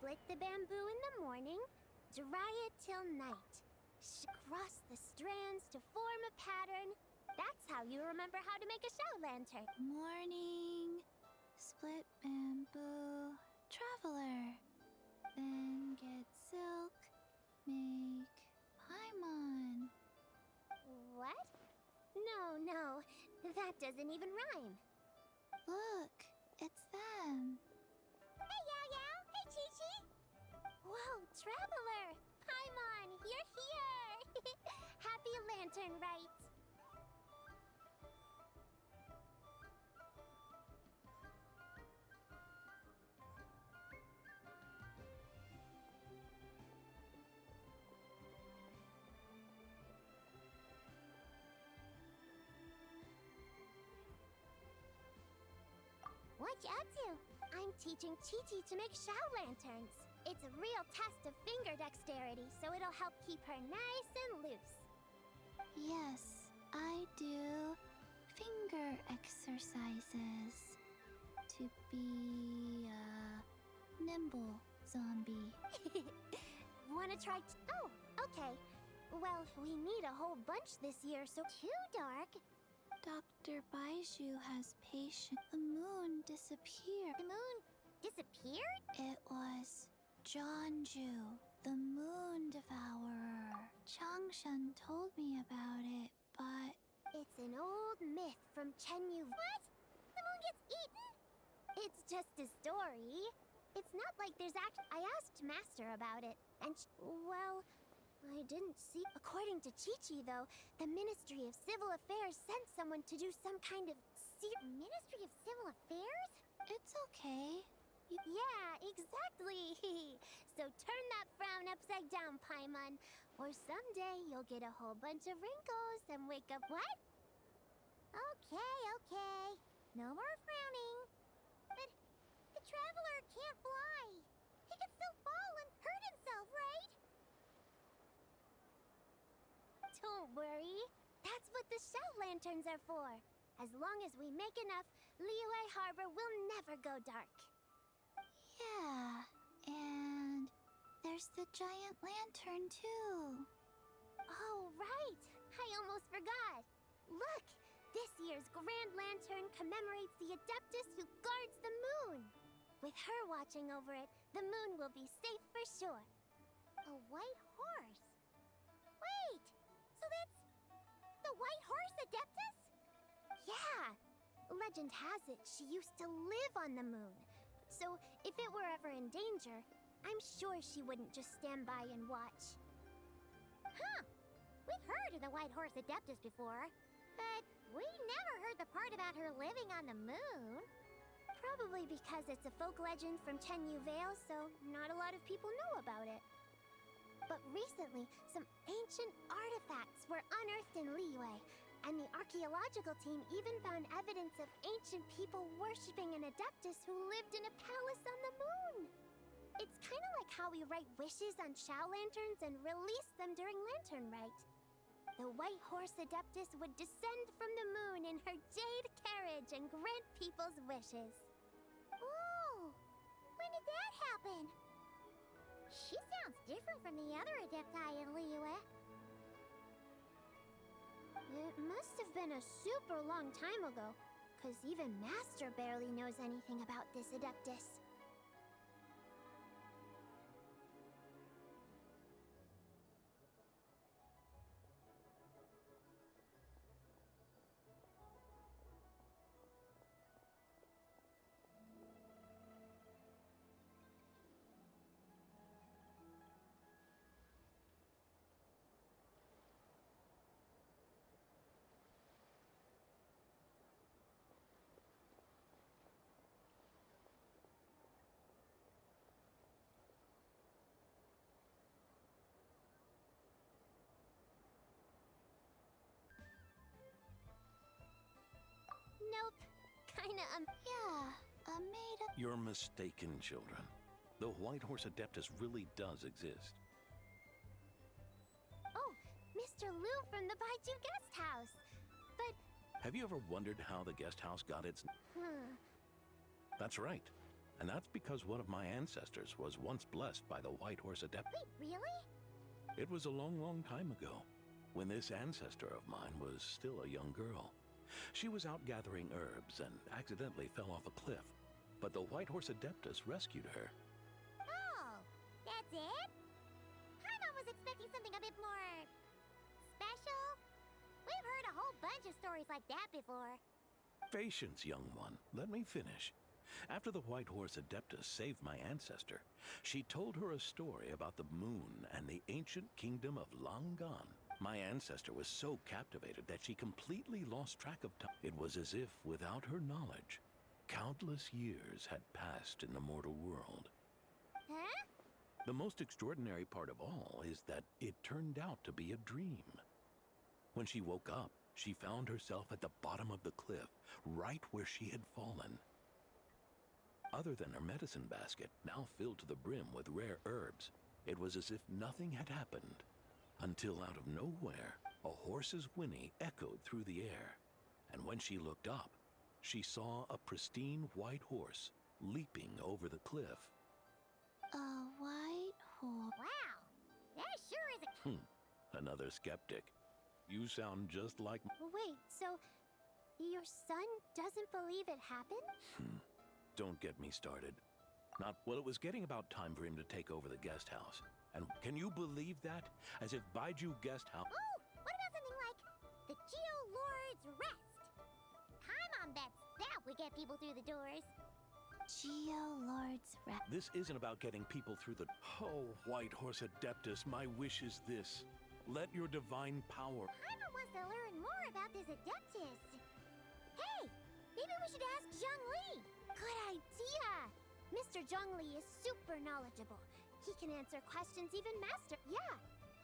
Split the bamboo in the morning, dry it till night. Cross the strands to form a pattern. That's how you remember how to make a show lantern. Morning, split bamboo, traveler. Then get silk, make paimon. What? No, that doesn't even rhyme. Look, it's them. Hey, Yao Yao! Hey, Chi Chi! Whoa, Traveler! Paimon, you're here! Happy Lantern Rites! What you up to? I'm teaching Chi-Chi to make Shao lanterns. It's a real test of finger dexterity, so it'll help keep her nice and loose. Yes, I do finger exercises to be a nimble zombie. Wanna try oh, okay. Well, we need a whole bunch this year, so too dark. Dr. Baiju has patient. The moon disappeared. The moon disappeared? It was Jeonju, the moon devourer. Changshan told me about it, but... It's an old myth from Chenyu. What? The moon gets eaten? It's just a story. It's not like there's I asked Master about it, and well, I didn't see. According to Chi-Chi, though, the Ministry of Civil Affairs sent someone to do some kind of Ministry of Civil Affairs? It's okay. Yeah, exactly. So turn that frown upside down, Paimon, or someday you'll get a whole bunch of wrinkles and wake up. What? Okay. No more frowning. But the Traveler can't fly. He could still fall and hurt himself, right? Don't worry. That's what the Shell Lanterns are for. As long as we make enough, Liyue Harbor will never go dark. Yeah, and there's the giant lantern, too. Oh, right. I almost forgot. Look, this year's Grand Lantern commemorates the Adeptus who guards the moon. With her watching over it, the moon will be safe for sure. A white horse? Wait, so that's the White Horse Adeptus? Yeah. Legend has it she used to live on the moon. So if it were ever in danger, I'm sure she wouldn't just stand by and watch. Huh. We've heard of the White Horse Adeptus before, but we never heard the part about her living on the moon. Probably because it's a folk legend from Chenyu Vale, so not a lot of people know about it. But recently, some ancient artifacts were unearthed in Liyue, and the archaeological team even found evidence of ancient people worshipping an Adeptus who lived in a palace on the moon. It's kind of like how we write wishes on Shao lanterns and release them during Lantern Rite. The White Horse Adeptus would descend from the moon in her jade carriage and grant people's wishes. Ooh! When did that happen? She sounds different from the other Adepti in Liyue. It must have been a super long time ago, because even Master barely knows anything about this Adeptus. Nope. Kinda, Yeah, a made-up... You're mistaken, children. The White Horse Adeptus really does exist. oh, Mr. Liu from the Baiju Guest House. But, Have you ever wondered how the guest house got its... hmm. That's right. And that's because one of my ancestors was once blessed by the White Horse Adept. Wait, really? It was a long, long time ago, when this ancestor of mine was still a young girl. She was out gathering herbs and accidentally fell off a cliff, but the White Horse Adeptus rescued her. Oh, that's it? Paimon was expecting something a bit more special. We've heard a whole bunch of stories like that before. Patience, young one. Let me finish. After the White Horse Adeptus saved my ancestor, she told her a story about the moon and the ancient kingdom of long gone. My ancestor was so captivated that she completely lost track of time. It was as if, without her knowledge, countless years had passed in the mortal world. Huh? The most extraordinary part of all is that it turned out to be a dream. When she woke up, she found herself at the bottom of the cliff, right where she had fallen. Other than her medicine basket, now filled to the brim with rare herbs, it was as if nothing had happened. Until out of nowhere, a horse's whinny echoed through the air. And when she looked up, she saw a pristine white horse leaping over the cliff. A white horse. Wow, that sure is a... Another skeptic. You sound just like... Wait, so your son doesn't believe it happened? Don't get me started. Well, it was getting about time for him to take over the guest house. And can you believe that? As if Baiju Guest House... Oh, what about something like the Geo Lord's Rest? Paimon bets that would get people through the doors. Geo Lord's Rest. This isn't about getting people through the... Oh, White Horse Adeptus, my wish is this. Let your divine power... Paimon wants to learn more about this Adeptus. Hey, maybe we should ask Zhongli. Good idea. Mr. Zhongli is super knowledgeable. He can answer questions even master. Yeah,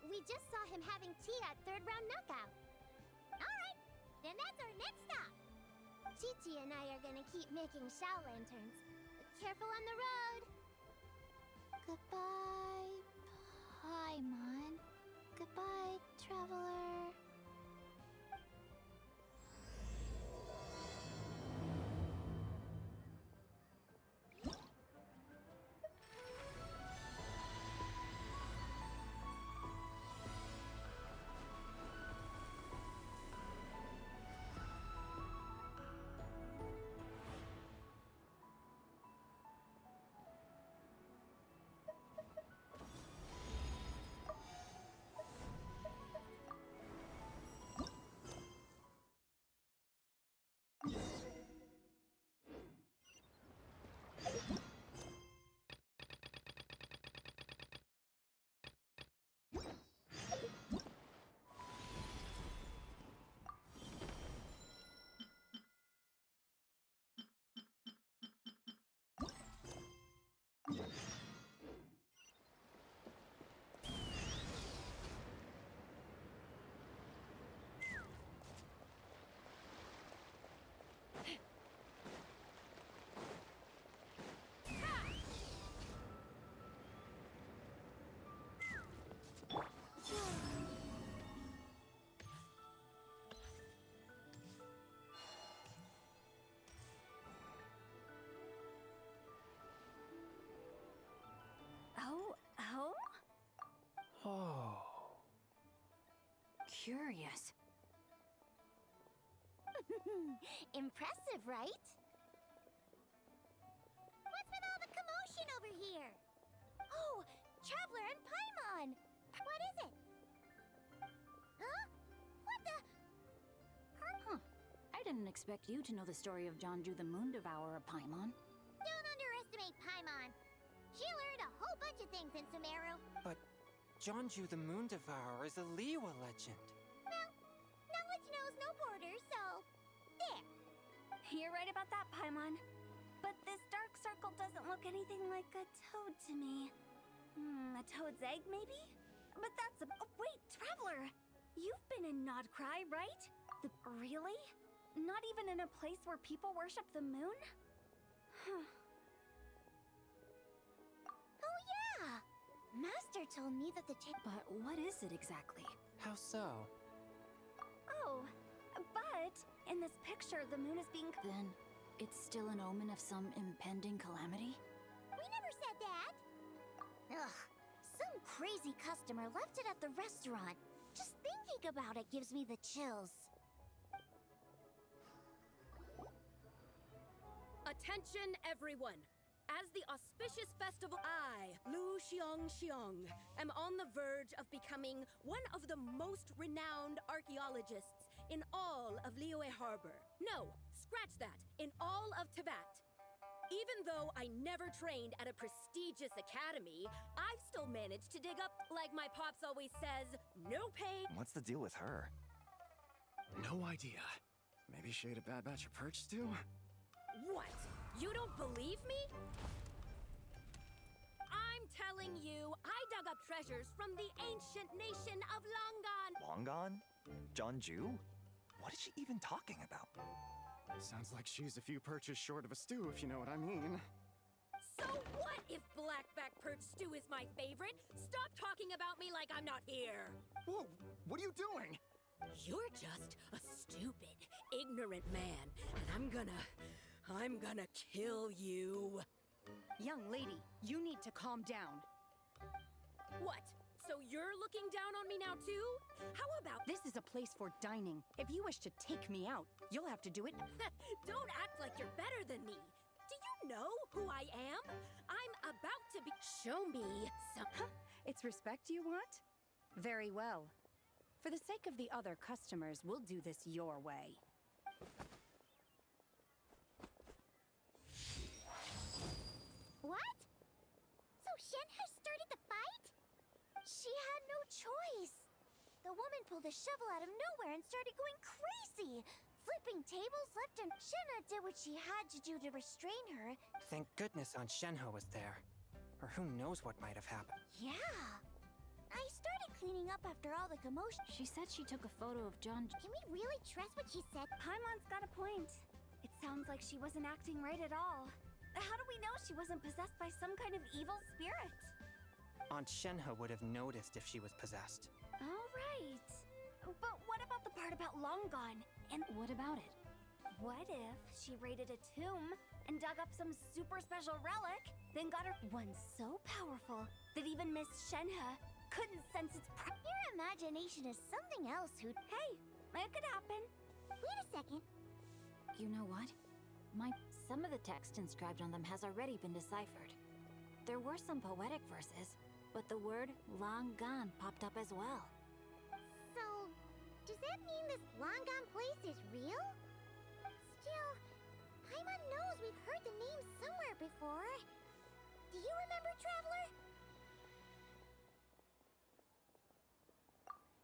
we just saw him having tea at third round knockout. All right, then that's our next stop. Chi-Chi and I are gonna keep making Shao lanterns. Careful on the road. Goodbye, Paimon. Goodbye, traveler. Oh. Curious. Impressive, right? What's with all the commotion over here? Oh, Traveler and Paimon! What is it? Huh? What the? Huh. I didn't expect you to know the story of Jonju the Moon Devourer, Paimon. Don't underestimate Paimon. She learned a whole bunch of things in Sumeru. But Jonju the Moon Devourer is a Liyue legend. Well, knowledge knows no borders, so... there. You're right about that, Paimon. But this dark circle doesn't look anything like a toad to me. A toad's egg, maybe? But that's a... Oh, wait, Traveler! You've been in Nodcry, right? Really? Not even in a place where people worship the moon? Oh, yeah! Master told me that the But what is it exactly? How so? Oh, but in this picture, the moon is being... Then, it's still an omen of some impending calamity? busy customer left it at the restaurant. Just thinking about it gives me the chills. Attention, everyone! As the auspicious festival, I, Lu Xiong, am on the verge of becoming one of the most renowned archaeologists in all of Liyue Harbor. No, scratch that, in all of Tibet. Even though I never trained at a prestigious academy, I've still managed to dig up, like my pops always says, no pain. What's the deal with her? No idea. Maybe she ate a bad batch of perch stew? What? You don't believe me? I'm telling you, I dug up treasures from the ancient nation of Longan. Longan? Jeonju? What is she even talking about? Sounds like she's a few perches short of a stew, if you know what I mean. So what if blackback perch stew is my favorite? Stop talking about me like I'm not here. Whoa! What are you doing? You're just a stupid, ignorant man, and I'm gonna kill you. Young lady, you need to calm down. What? So you're looking down on me now too? How about This is a place for dining. If you wish to take me out, you'll have to do it. Don't act like you're better than me. Do you know who I am? I'm about to be. Show me some. It's respect you want? Very well. For the sake of the other customers, we'll do this your way. What? So Shen has started the fight? She had no choice. The woman pulled a shovel out of nowhere and started going crazy, flipping tables left and Shenhe did what she had to do to restrain her. Thank goodness Aunt Shenhe was there. Or who knows what might have happened. Yeah. I started cleaning up after all the commotion. She said she took a photo of John. Can we really trust what she said? Paimon's got a point. It sounds like she wasn't acting right at all. How do we know she wasn't possessed by some kind of evil spirit? Aunt Shenhe would have noticed if she was possessed. All right. But what about the part about long gone? And What about it? what if she raided a tomb and dug up some super special relic, then got her one so powerful that even Miss Shenhe couldn't sense its Your imagination is something else, Hoot. Hey, it could happen. Wait a second. You know what? Some of the text inscribed on them has already been deciphered. There were some poetic verses, but the word long gone popped up as well. So, does that mean this long-gone place is real? Still, Paimon knows we've heard the name somewhere before. Do you remember, Traveler?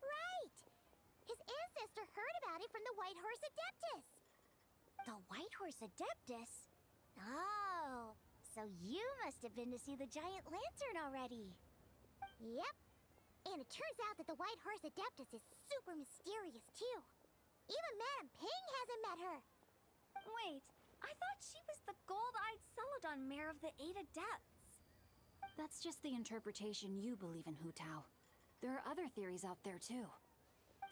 Right! His ancestor heard about it from the White Horse Adeptus. The White Horse Adeptus? Oh, so you must have been to see the giant lantern already. Yep. And it turns out that the White Horse Adeptus is super mysterious, too. Even Madame Ping hasn't met her. Wait, I thought she was the gold-eyed Celadon mare of the Eight Adepts. That's just the interpretation you believe in, Hu Tao. There are other theories out there, too.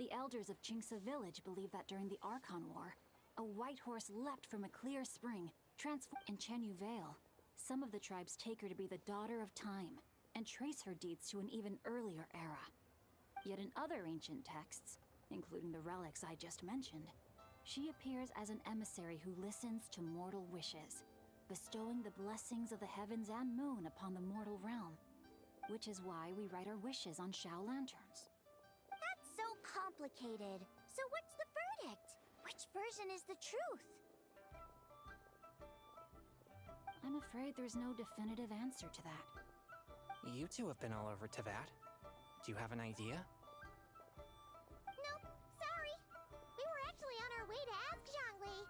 The elders of Qingce Village believe that during the Archon War, a white horse leapt from a clear spring, transformed in Chenyu Vale. Some of the tribes take her to be the daughter of time, and trace her deeds to an even earlier era. Yet in other ancient texts, including the relics I just mentioned, she appears as an emissary who listens to mortal wishes, bestowing the blessings of the heavens and moon upon the mortal realm, which is why we write our wishes on Shao lanterns. That's so complicated. So what's the verdict? Which version is the truth? I'm afraid there's no definitive answer to that. You two have been all over Tibet. Do you have an idea? Nope, sorry. We were actually on our way to ask Zhongli.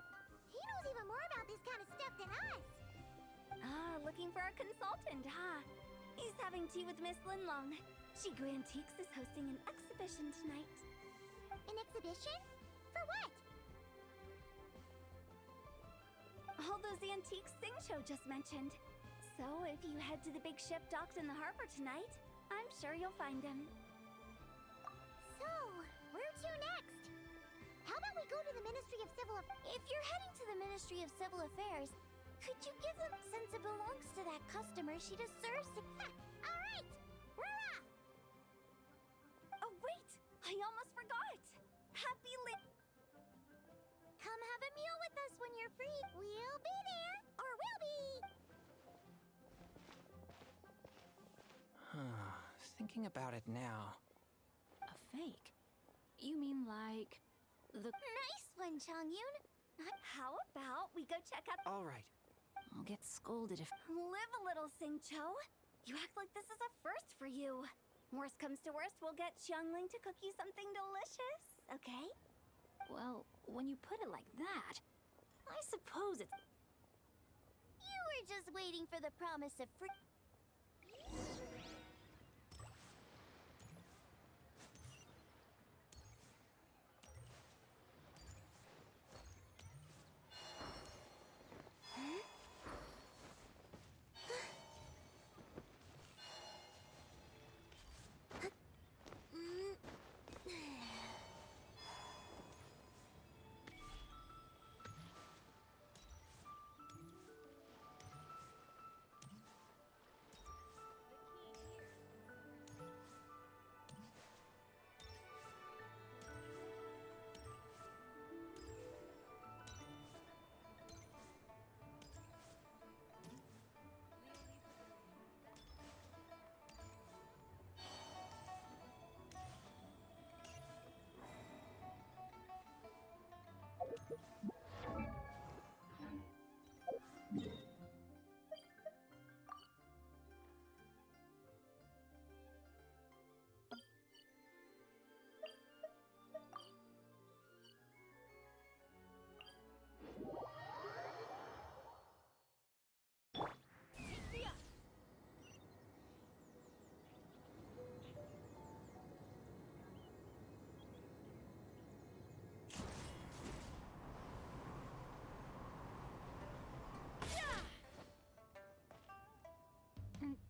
He knows even more about this kind of stuff than us. Ah, looking for a consultant, huh? He's having tea with Miss Linlong. Shigu Antiques is hosting an exhibition tonight. An exhibition? For what? All those antiques Sing Show just mentioned. So if you head to the big ship docked in the harbor tonight, I'm sure you'll find him. So, where to next? How about we go to the Ministry of Civil Affairs? If you're heading to the Ministry of Civil Affairs, could you give them since it belongs to that customer she deserves to... Ha! All right! We're off! you're free, we'll be there, or we'll be. Thinking about it now. A fake? You mean like the... Nice one, Changyun. How about we go check out... All right. I'll get scolded if... Live a little, Singcho. You act like this is a first for you. Worst comes to worst, we'll get Xiangling to cook you something delicious, okay? Well, when you put it like that, I suppose it's... You were just waiting for the promise of free.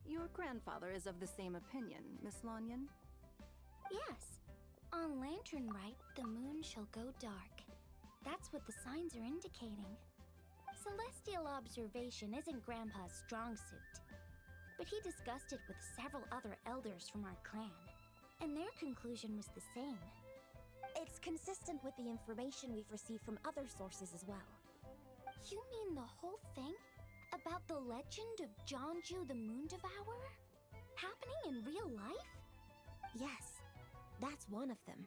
Your grandfather is of the same opinion, Miss Lanyan. Yes. On Lantern Rite, the moon shall go dark. That's what the signs are indicating. Celestial observation isn't Grandpa's strong suit. But he discussed it with several other elders from our clan, and their conclusion was the same. It's consistent with the information we've received from other sources as well. You mean the whole thing? About the legend of Jeonju the Moon Devourer? Happening in real life? Yes, that's one of them.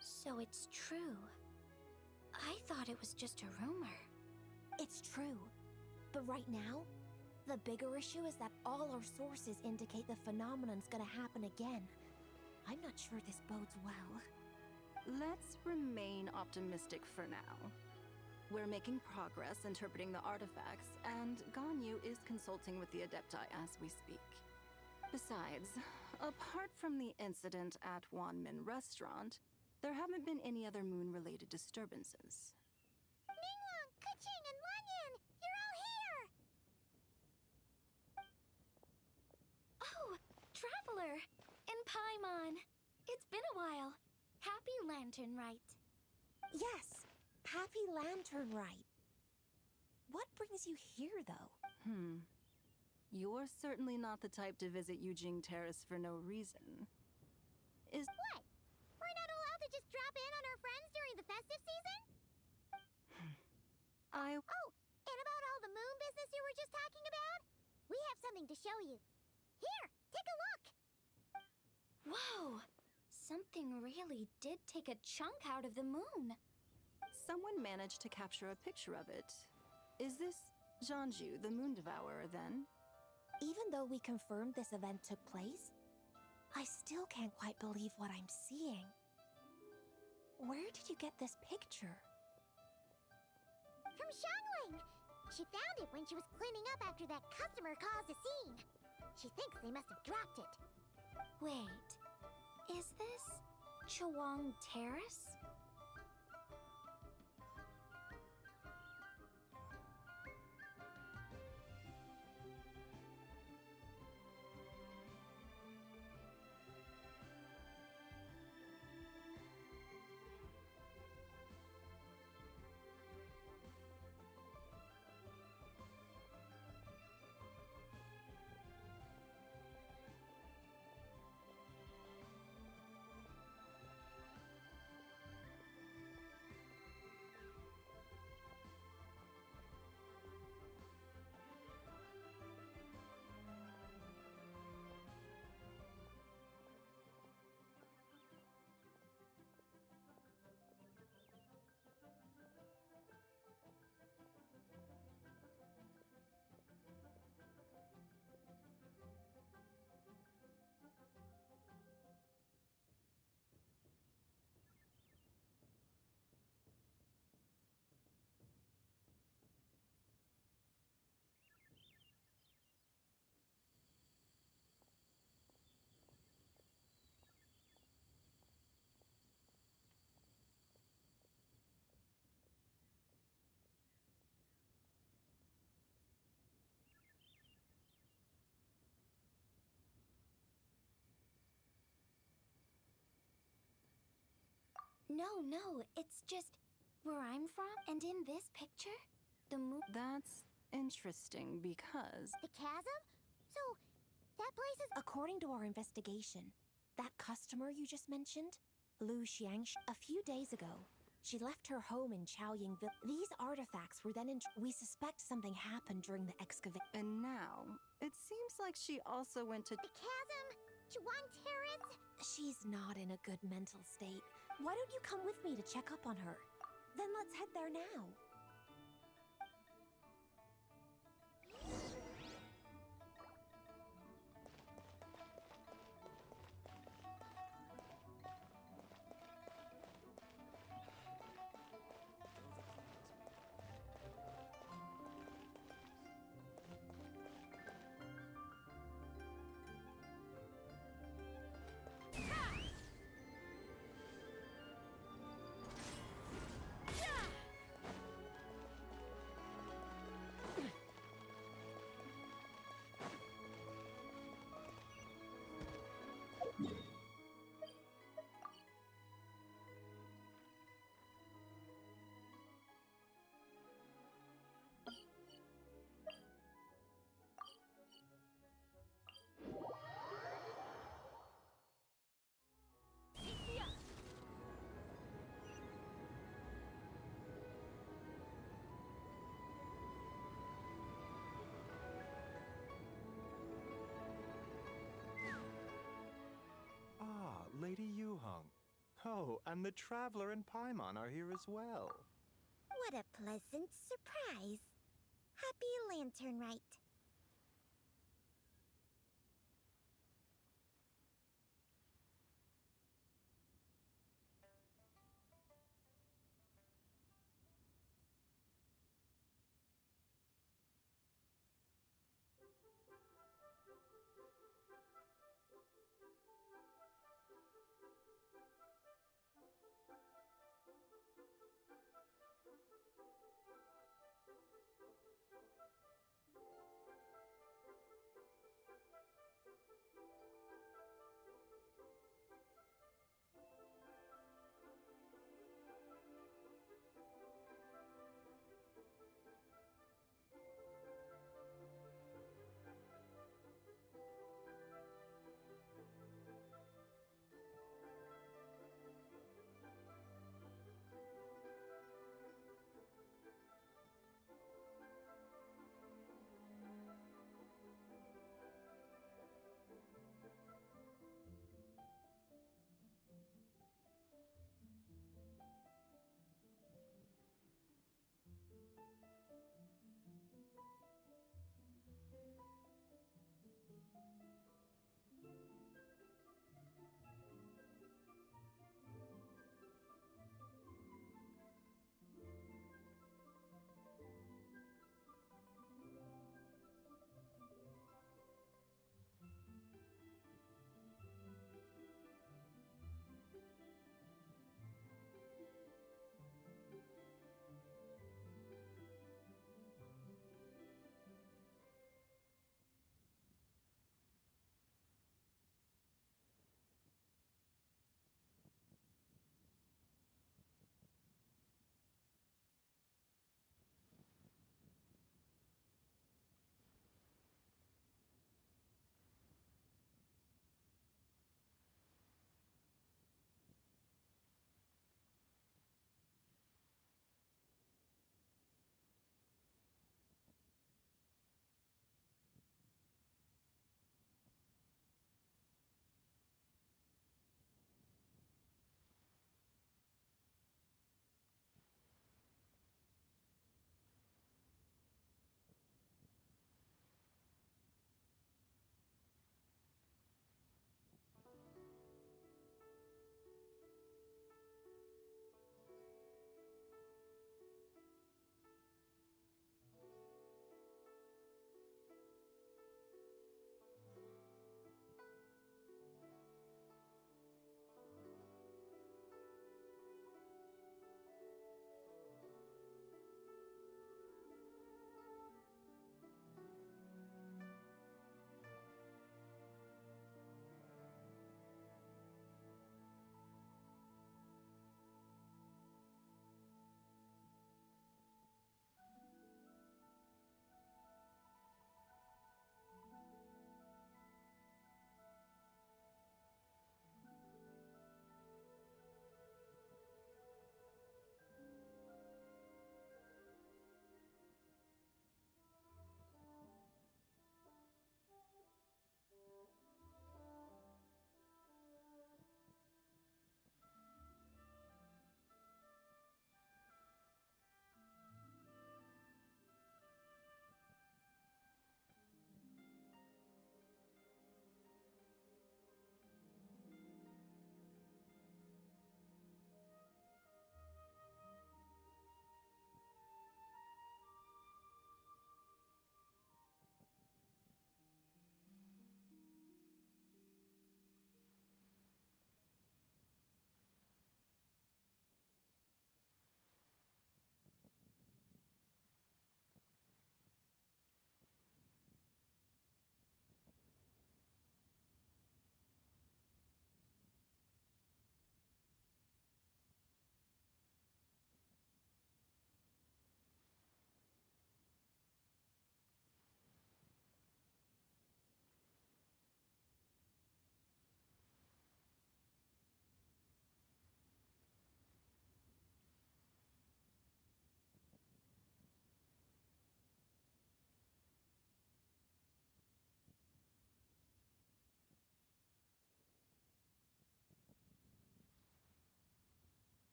So it's true. I thought it was just a rumor. It's true. But right now, the bigger issue is that all our sources indicate the phenomenon's gonna happen again. I'm not sure this bodes well. Let's remain optimistic for now. We're making progress interpreting the artifacts, and Ganyu is consulting with the Adepti as we speak. Besides, apart from the incident at Wanmin Restaurant, there haven't been any other moon-related disturbances. Ningguang, Keqing, and Lanyan! You're all here! Oh, Traveler! And Paimon! It's been a while. Happy Lantern Rite. Yes, happy Lantern Rite. What brings you here, though? You're certainly not the type to visit Yujing Terrace for no reason. What? We're not allowed to just drop in on our friends during the festive season? Oh, and about all the moon business you were just talking about? We have something to show you. Here, take a look! Whoa! Something really did take a chunk out of the moon. Someone managed to capture a picture of it. Is this Jeonju, the Moon Devourer, then? Even though we confirmed this event took place, I still can't quite believe what I'm seeing. Where did you get this picture? From Xiangling! She found it when she was cleaning up after that customer caused a scene. She thinks they must have dropped it. Wait, is this Chawang Terrace? No, it's just where I'm from, and in this picture, the moon. That's interesting because... The chasm? So, that place is. According to our investigation, that customer you just mentioned, Lu Xiang, a few days ago, she left her home in Chaoying Village. These artifacts were then we suspect something happened during the excavation. And now, it seems like she also went to... The chasm? Chuan Terrace? She's not in a good mental state. Why don't you come with me to check up on her? Then let's head there now. Lady Yuhong. Oh, and the Traveler and Paimon are here as well. What a pleasant surprise. Happy Lantern Rite.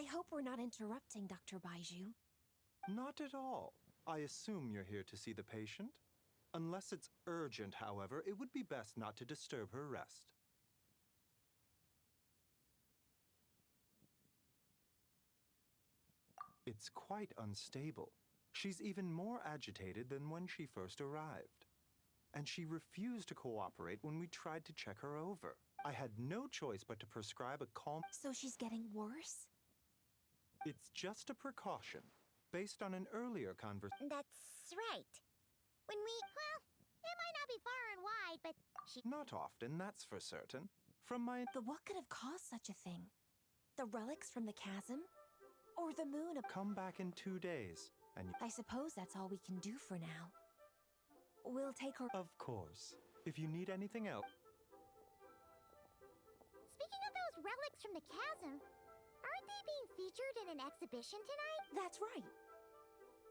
I hope we're not interrupting, Dr. Baiju. Not at all. I assume you're here to see the patient? Unless it's urgent, however, it would be best not to disturb her rest. It's quite unstable. She's even more agitated than when she first arrived. And she refused to cooperate when we tried to check her over. I had no choice but to prescribe a calm... So she's getting worse? It's just a precaution, based on an earlier conversation. That's right. When well, it might not be far and wide, but she... Not often, that's for certain. From my... But what could have caused such a thing? The relics from the chasm? Or the moon? Come back in 2 days, and I suppose that's all we can do for now. We'll take her... Of course. If you need anything else... Speaking of those relics from the chasm, aren't they being featured in an exhibition tonight? That's right.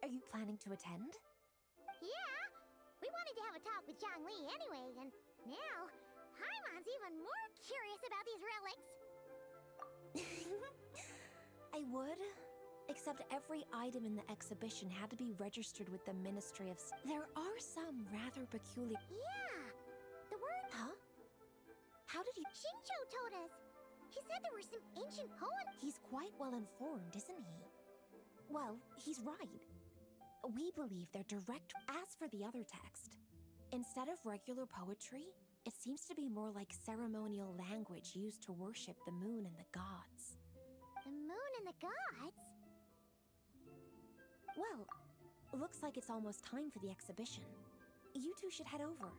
Are you planning to attend? Yeah! We wanted to have a talk with Zhangli anyway, and now Paimon's even more curious about these relics. I would, except every item in the exhibition had to be registered with the Ministry of... There are some rather peculiar... Yeah! The word... Huh? How did you... Shincho told us. He said there were some ancient poems. He's quite well informed, isn't he? Well, he's right. We believe they're direct... As for the other text, instead of regular poetry, it seems to be more like ceremonial language used to worship the moon and the gods. The moon and the gods? Well, looks like it's almost time for the exhibition. You two should head over.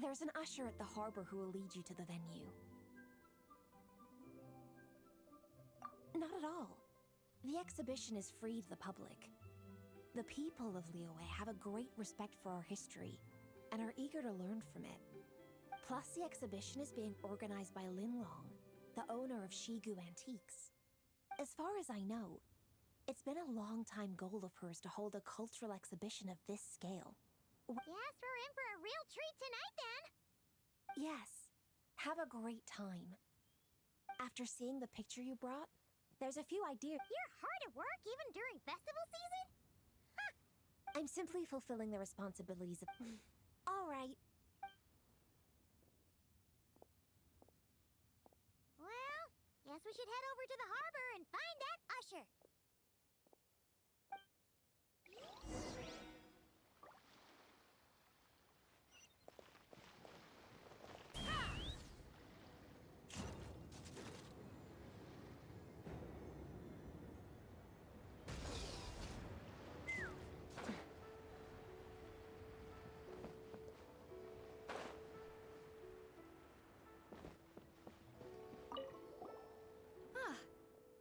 There's an usher at the harbor who will lead you to the venue. Not at all. The exhibition is free to the public. The people of Liyue have a great respect for our history and are eager to learn from it. Plus, the exhibition is being organized by Linlong, the owner of Shigu Antiques. As far as I know, it's been a long-time goal of hers to hold a cultural exhibition of this scale. Guess we're in for a real treat tonight, then! Yes. Have a great time. After seeing the picture you brought, there's a few ideas. You're hard at work even during festival season? Huh. I'm simply fulfilling the responsibilities of... All right. Well, guess we should head over to the harbor and find that usher.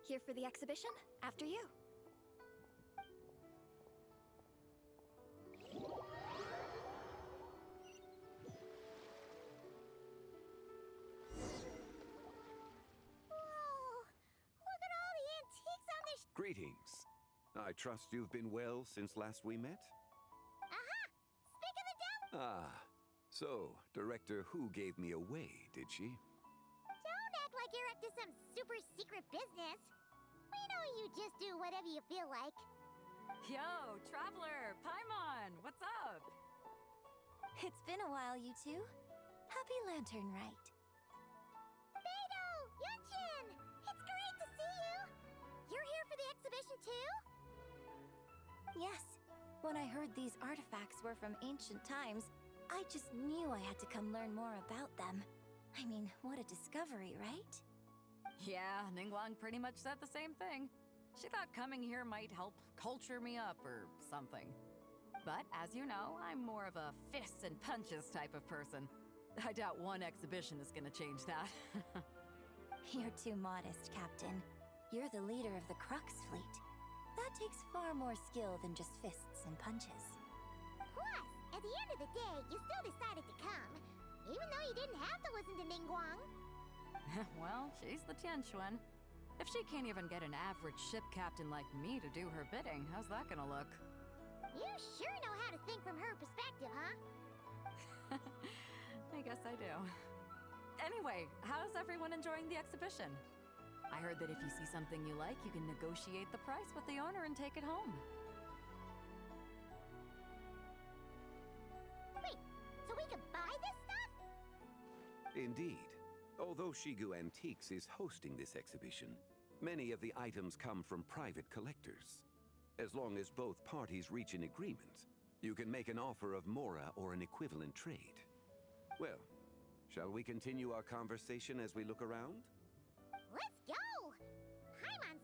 Here for the exhibition? After you. Greetings. I trust you've been well since last we met? Aha! Speak of the devil! Ah, so Director Hu gave me away, did she? Don't act like you're up to some super secret business. We know you just do whatever you feel like. Yo, Traveler, Paimon, what's up? It's been a while, you two. Happy Lantern Rite. Beidou! Yunchin! It's great to see you! You're here for the exhibition too? Yes. When I heard these artifacts were from ancient times, I just knew I had to come learn more about them. I mean, what a discovery, right? Yeah, Ningguang pretty much said the same thing. She thought coming here might help culture me up or something. But as you know, I'm more of a fists and punches type of person. I doubt one exhibition is gonna change that. You're too modest, Captain. You're the leader of the Crux Fleet. That takes far more skill than just fists and punches. Plus, at the end of the day, you still decided to come, even though you didn't have to listen to Ningguang. Well, she's the Tianquan. If she can't even get an average ship captain like me to do her bidding, how's that gonna look? You sure know how to think from her perspective, huh? I guess I do. Anyway, how's everyone enjoying the exhibition? I heard that if you see something you like, you can negotiate the price with the owner and take it home. Wait, so we can buy this stuff? Indeed. Although Shigu Antiques is hosting this exhibition, many of the items come from private collectors. As long as both parties reach an agreement, you can make an offer of mora or an equivalent trade. Well, shall we continue our conversation as we look around? Let's go! Paimon.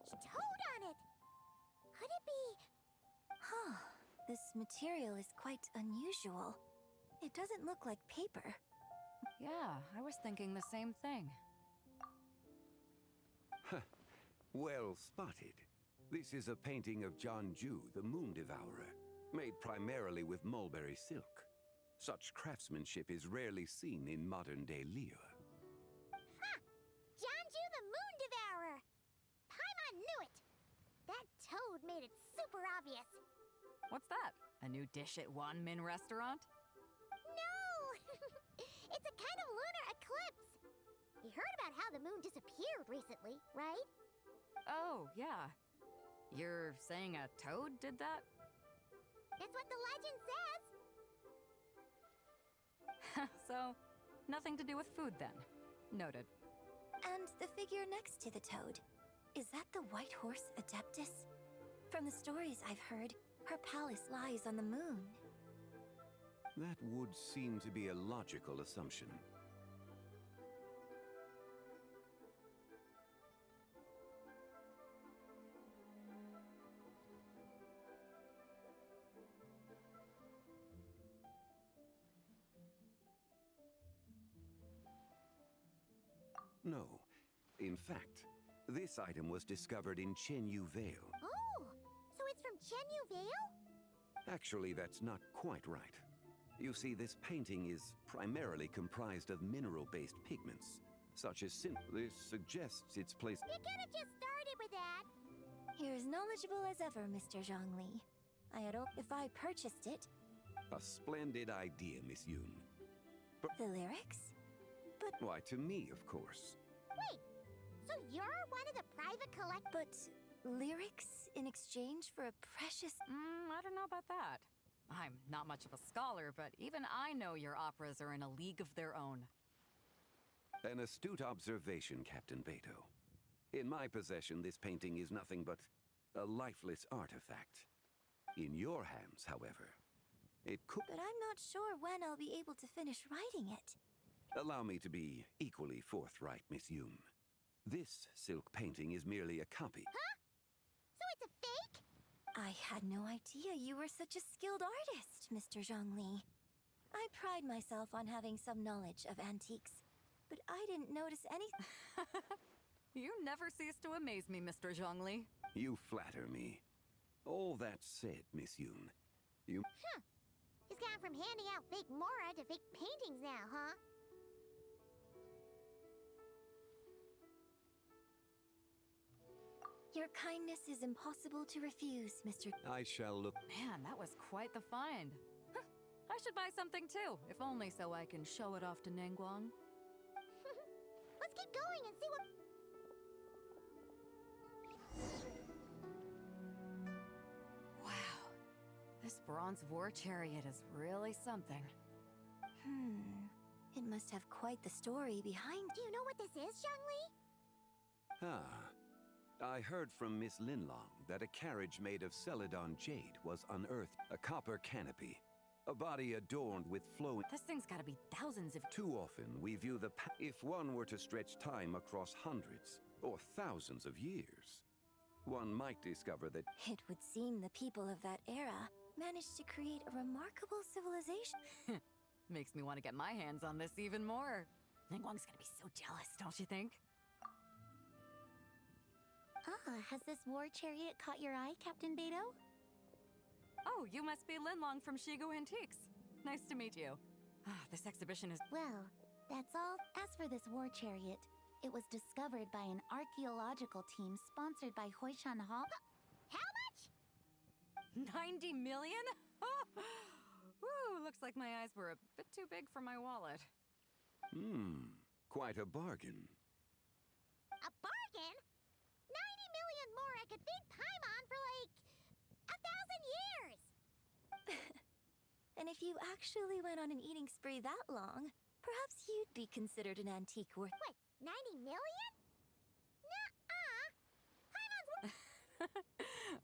Toad on it! Could it be? Huh. This material is quite unusual. It doesn't look like paper. Yeah, I was thinking the same thing. Well spotted. This is a painting of Jianju, the Moon Devourer, made primarily with mulberry silk. Such craftsmanship is rarely seen in modern-day Liyue. Ha! Jianju the Moon Devourer! Paimon knew it! That toad made it super obvious. What's that? A new dish at Wanmin restaurant? No! It's a kind of lunar eclipse. You heard about how the moon disappeared recently, right? Oh, yeah. You're saying a toad did that? That's what the legend says. So, nothing to do with food then. Noted. And the figure next to the toad. Is that the White Horse Adeptus? From the stories I've heard, her palace lies on the moon. That would seem to be a logical assumption. No. In fact, this item was discovered in Chenyu Vale. Oh, so it's from Chenyu Vale? Actually, that's not quite right. You see, this painting is primarily comprised of mineral-based pigments, such as This suggests its place. You could have just started with that. You're as knowledgeable as ever, Mr. Zhongli. I had hoped if I purchased it... A splendid idea, Miss Yoon. The lyrics? But... Why, to me, of course. Wait, so you're one of the private collect... But lyrics in exchange for a precious... I don't know about that. I'm not much of a scholar, but even I know your operas are in a league of their own. An astute observation, Captain Beto. In my possession, this painting is nothing but a lifeless artifact. In your hands, however, it could... But I'm not sure when I'll be able to finish writing it. Allow me to be equally forthright, Miss Yoon. This silk painting is merely a copy. Huh? So it's a fake? I had no idea you were such a skilled artist, Mr. Zhongli. I pride myself on having some knowledge of antiques, but I didn't notice anything. You never cease to amaze me, Mr. Zhongli. You flatter me. All that said, Miss Yoon, you... Huh. He's gone from handing out fake mora to fake paintings now, huh? Your kindness is impossible to refuse, Mr. I shall look... Man, that was quite the find. I should buy something too, if only so I can show it off to Ningguang. Let's keep going and see what... Wow. This bronze war chariot is really something. It must have quite the story behind... Do you know what this is, Zhongli? I heard from Miss Linlong that a carriage made of Celadon jade was unearthed. A copper canopy. A body adorned with flowing... This thing's gotta be thousands of... Too often, we view the... If one were to stretch time across hundreds or thousands of years, one might discover that It would seem the people of that era managed to create a remarkable civilization. Makes me want to get my hands on this even more. Ningguang's gonna be so jealous, don't you think? Has this war chariot caught your eye, Captain Beto? Oh, you must be Linlong from Shigu Antiques. Nice to meet you. This exhibition is... Well, that's all. As for this war chariot, it was discovered by an archaeological team sponsored by Hoishan Hall. How much? 90 million? Woo, looks like my eyes were a bit too big for my wallet. Quite a bargain. A bargain? 90 million more I could feed Paimon for like 1,000 years! And if you actually went on an eating spree that long, perhaps you'd be considered an antique worth. What, 90 million? Nuh-uh! Paimon's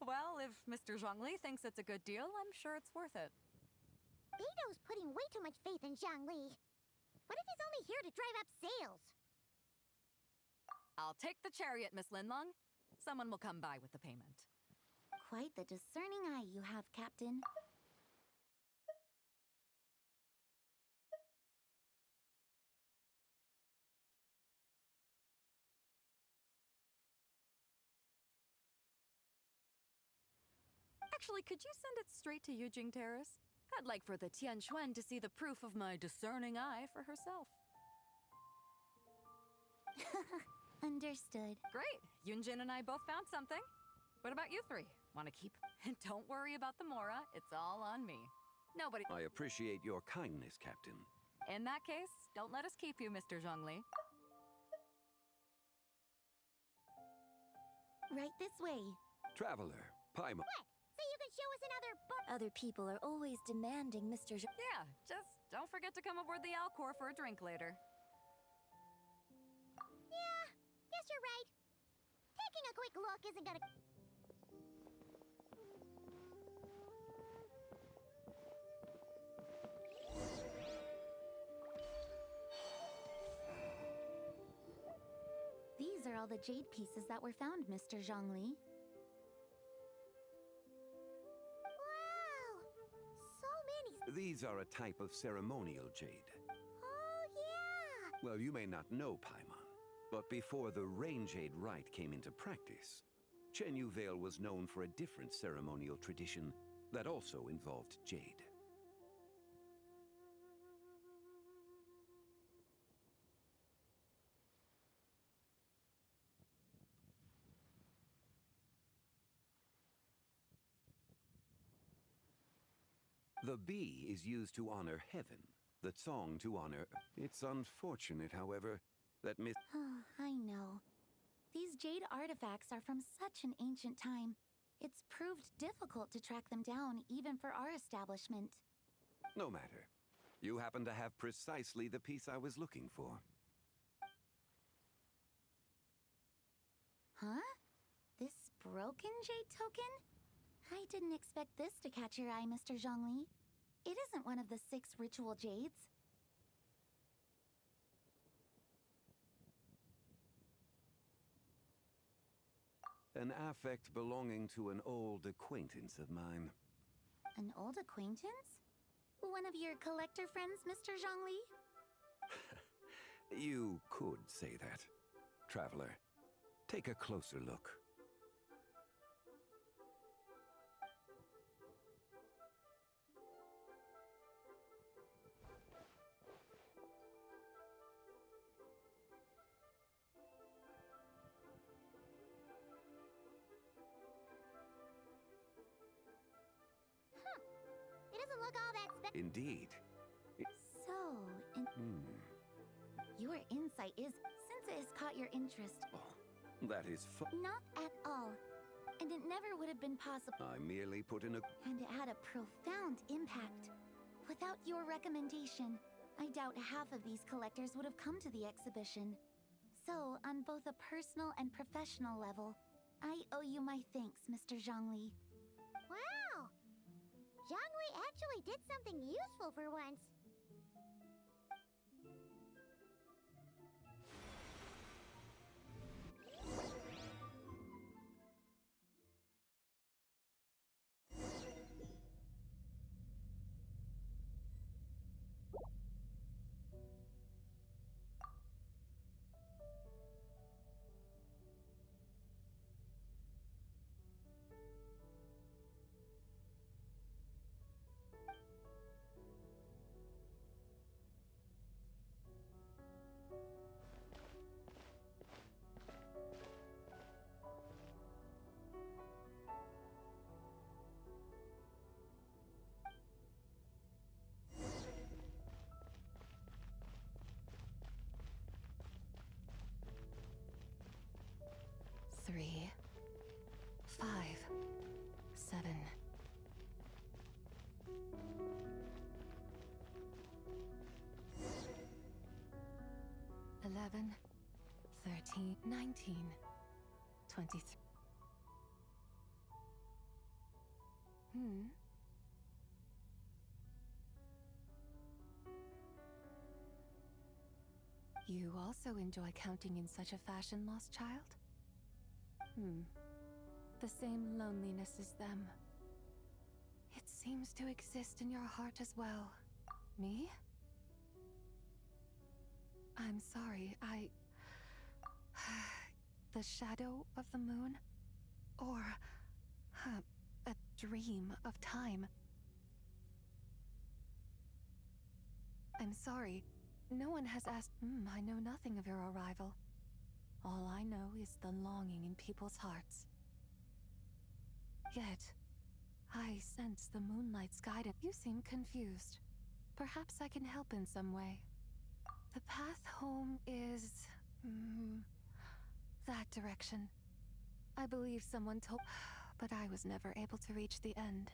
Well, if Mr. Zhongli thinks it's a good deal, I'm sure it's worth it. Beto's putting way too much faith in Zhongli. What if he's only here to drive up sales? I'll take the chariot, Miss Linlong. Someone will come by with the payment. Quite the discerning eye you have, Captain. Actually, could you send it straight to Yujing Terrace? I'd like for the Tianquan to see the proof of my discerning eye for herself. Understood. Great! Yunjin and I both found something. What about you three? Want to keep? And don't worry about the Mora. It's all on me. Nobody... I appreciate your kindness, Captain. In that case, don't let us keep you, Mr. Zhongli. Right this way. Traveler, Paimon. What? So you can show us another Other people are always demanding Mr. Yeah, just don't forget to come aboard the Alcor for a drink later. Yeah, guess you're right. Taking a quick look isn't gonna... These are all the jade pieces that were found, Mr. Zhongli. Wow! So many... These are a type of ceremonial jade. Oh, yeah! Well, you may not know, Paimon, but before the Rain Jade Rite came into practice, Chenyu Vale was known for a different ceremonial tradition that also involved jade. The bee is used to honor heaven, the song to honor... It's unfortunate, however, that Miss... I know. These jade artifacts are from such an ancient time. It's proved difficult to track them down, even for our establishment. No matter. You happen to have precisely the piece I was looking for. Huh? This broken jade token? I didn't expect this to catch your eye, Mr. Zhongli. It isn't one of the 6 ritual jades. An affect belonging to an old acquaintance of mine. An old acquaintance? One of your collector friends, Mr. Zhongli? You could say that. Traveler, take a closer look. It doesn't look all that Indeed. Your insight is, since it has caught your interest. Oh, that is Not at all. And it never would have been possible. I merely put in a... And it had a profound impact. Without your recommendation, I doubt half of these collectors would have come to the exhibition. So, on both a personal and professional level, I owe you my thanks, Mr. Zhongli. Wow! Zhongli actually did something useful for once. 11, 13, 19, 23. You also enjoy counting in such a fashion, lost child? The same loneliness as them. It seems to exist in your heart as well. Me? I'm sorry, the shadow of the moon? Or a dream of time? I'm sorry. No one has asked. I know nothing of your arrival. All I know is the longing in people's hearts. Yet, I sense the moonlight's guidance. You seem confused. Perhaps I can help in some way. The path home is... that direction. I believe someone told... but I was never able to reach the end.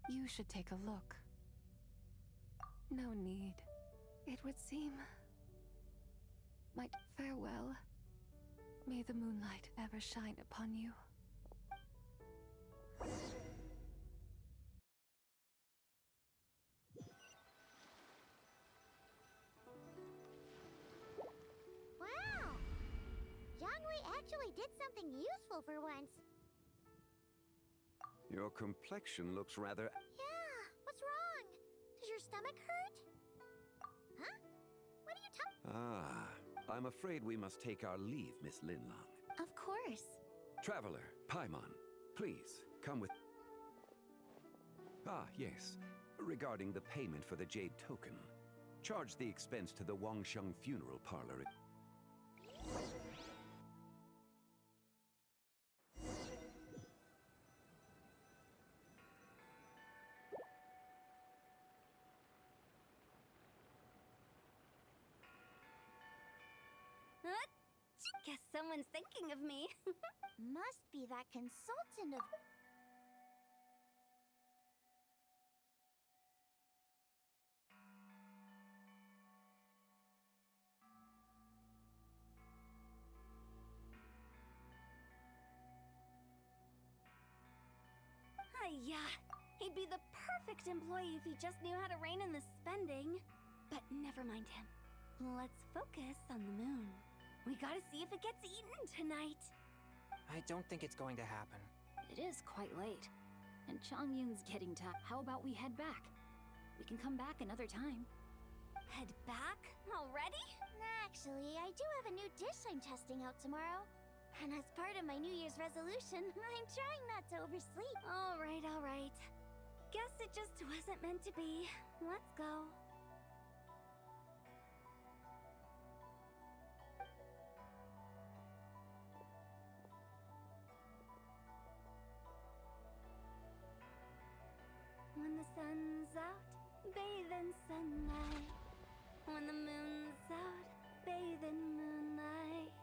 You should take a look. No need. It would seem... farewell. May the moonlight ever shine upon you. Wow! Jiangwei actually did something useful for once. Your complexion looks rather... Yeah, what's wrong? Does your stomach hurt? Huh? What are you talking... Ah, I'm afraid we must take our leave, Miss Linlang. Of course. Traveler, Paimon, please, come with... Ah, yes. Regarding the payment for the Jade Token. Charge the expense to the Wangsheng Funeral Parlor. Guess someone's thinking of me. Must be that consultant of... Yeah, he'd be the perfect employee if he just knew how to rein in the spending. But never mind him. Let's focus on the moon. We gotta see if it gets eaten tonight. I don't think it's going to happen. It is quite late. And Changyun's getting tired. How about we head back? We can come back another time. Head back? Already? Actually, I do have a new dish I'm testing out tomorrow. And as part of my New Year's resolution, I'm trying not to oversleep. All right. Guess it just wasn't meant to be. Let's go. When the sun's out, bathe in sunlight. When the moon's out, bathe in moonlight.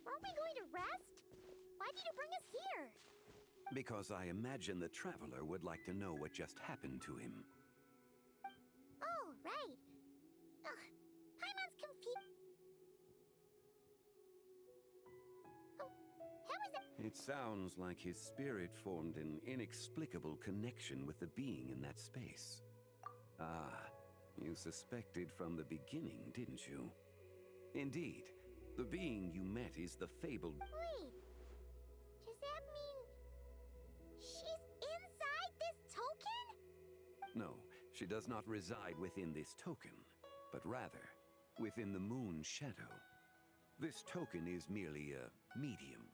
Aren't we going to rest? Why did you bring us here? Because I imagine the Traveler would like to know what just happened to him. Oh, right. Paimon's confused. Oh, how is it? It sounds like his spirit formed an inexplicable connection with the being in that space. Ah, you suspected from the beginning, didn't you? Indeed. The being you met is the fabled... Wait, does that mean... she's inside this token? No, she does not reside within this token, but rather within the moon's shadow. This token is merely a medium.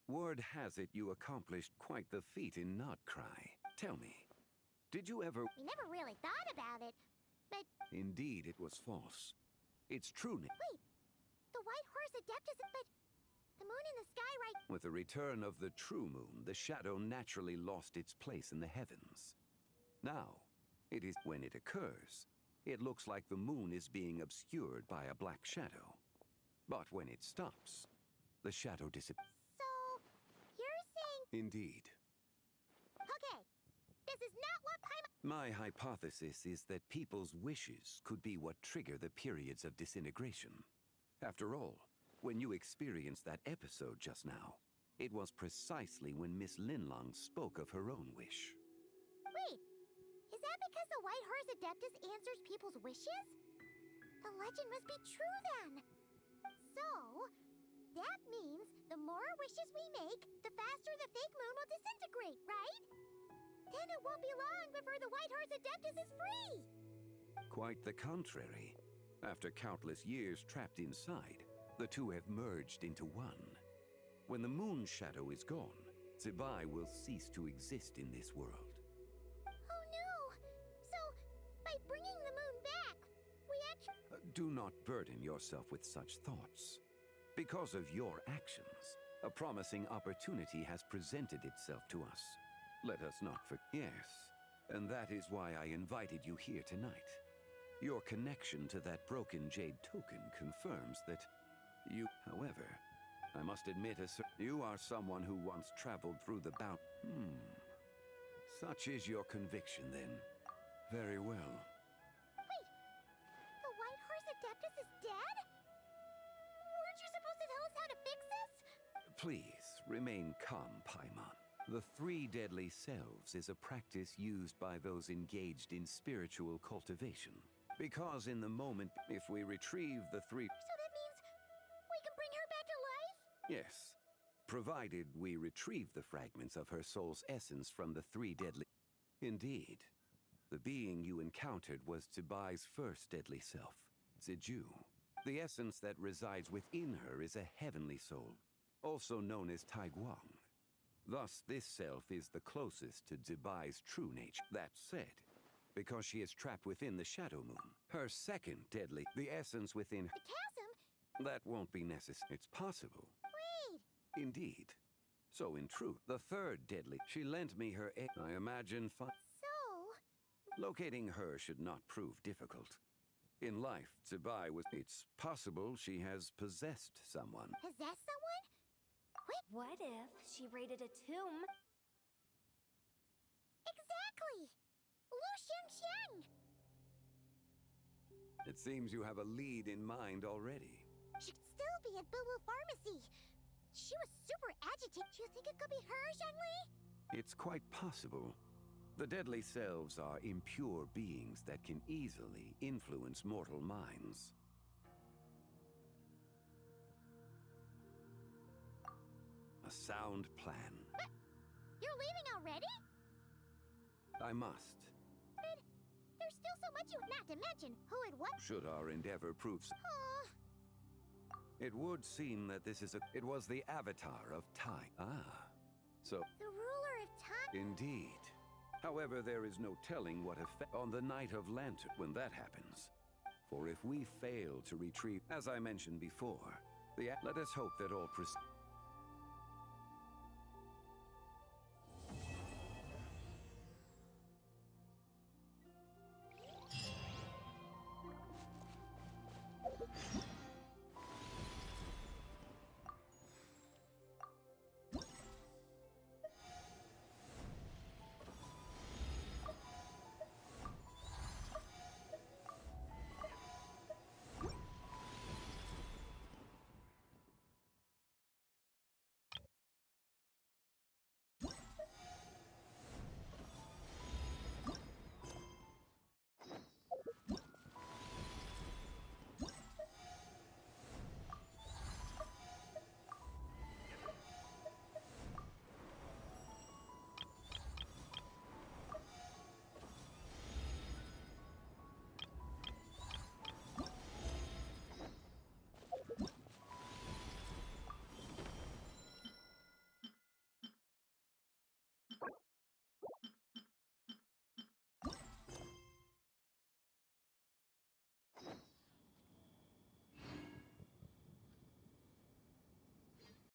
Word has it you accomplished quite the feat in Notcry. Tell me, did you ever... We never really thought about it, but... Indeed, it was false. It's true. Wait, the White Horse Adeptus, but... The moon in the sky, right? With the return of the true moon, the shadow naturally lost its place in the heavens. Now, it is when it occurs, it looks like the moon is being obscured by a black shadow. But when it stops, the shadow disappears. So, you're saying... Indeed. Okay, this is not what My hypothesis is that people's wishes could be what trigger the periods of disintegration. After all, when you experienced that episode just now, it was precisely when Miss Linlong spoke of her own wish. Wait, is that because the White Horse Adeptus answers people's wishes? The legend must be true then. So, that means the more wishes we make, the faster the fake moon will disintegrate, right? Then it won't be long before the White Horse Adeptus is free! Quite the contrary. After countless years trapped inside, the two have merged into one. When the moon shadow is gone, Zibai will cease to exist in this world. Oh no! So, by bringing the moon back, we actually... Do not burden yourself with such thoughts. Because of your actions, a promising opportunity has presented itself to us. Let us not forget. Yes, and that is why I invited you here tonight. Your connection to that broken jade token confirms that you... However, I must admit, you are someone who once traveled through the bound... Such is your conviction, then. Very well. Wait, the White Horse Adeptus is dead? Weren't you supposed to tell us how to fix this? Please, remain calm, Paimon. The three deadly selves is a practice used by those engaged in spiritual cultivation. Because in the moment, if we retrieve the three... So that means we can bring her back to life? Yes, provided we retrieve the fragments of her soul's essence from the three deadly... Indeed, the being you encountered was Zibai's first deadly self, Ziju. The essence that resides within her is a heavenly soul, also known as Taiguang. Thus, this self is the closest to Zibai's true nature. That said, because she is trapped within the Shadow Moon, her second deadly, the essence within her... The chasm? That won't be necessary. It's possible. Wait! Indeed. So in truth, the third deadly, she lent me her I imagine So... Locating her should not prove difficult. In life, Zibai was... It's possible she has possessed someone. Possess someone? Wait, what if she raided a tomb? Exactly! Lu Xiangxiang! It seems you have a lead in mind already. She'd still be at Boo Boo Pharmacy. She was super agitated. Do you think it could be her, Zhengli? It's quite possible. The deadly selves are impure beings that can easily influence mortal minds. A sound plan. But you're leaving already? I must. But there's still so much you... Not to mention who and what... Should our endeavor prove... It would seem that this is a... It was the avatar of time. Ah, so... The ruler of time? Indeed. However, there is no telling what effect... On the night of Lantern, when that happens. For if we fail to retrieve... As I mentioned before, let us hope that all...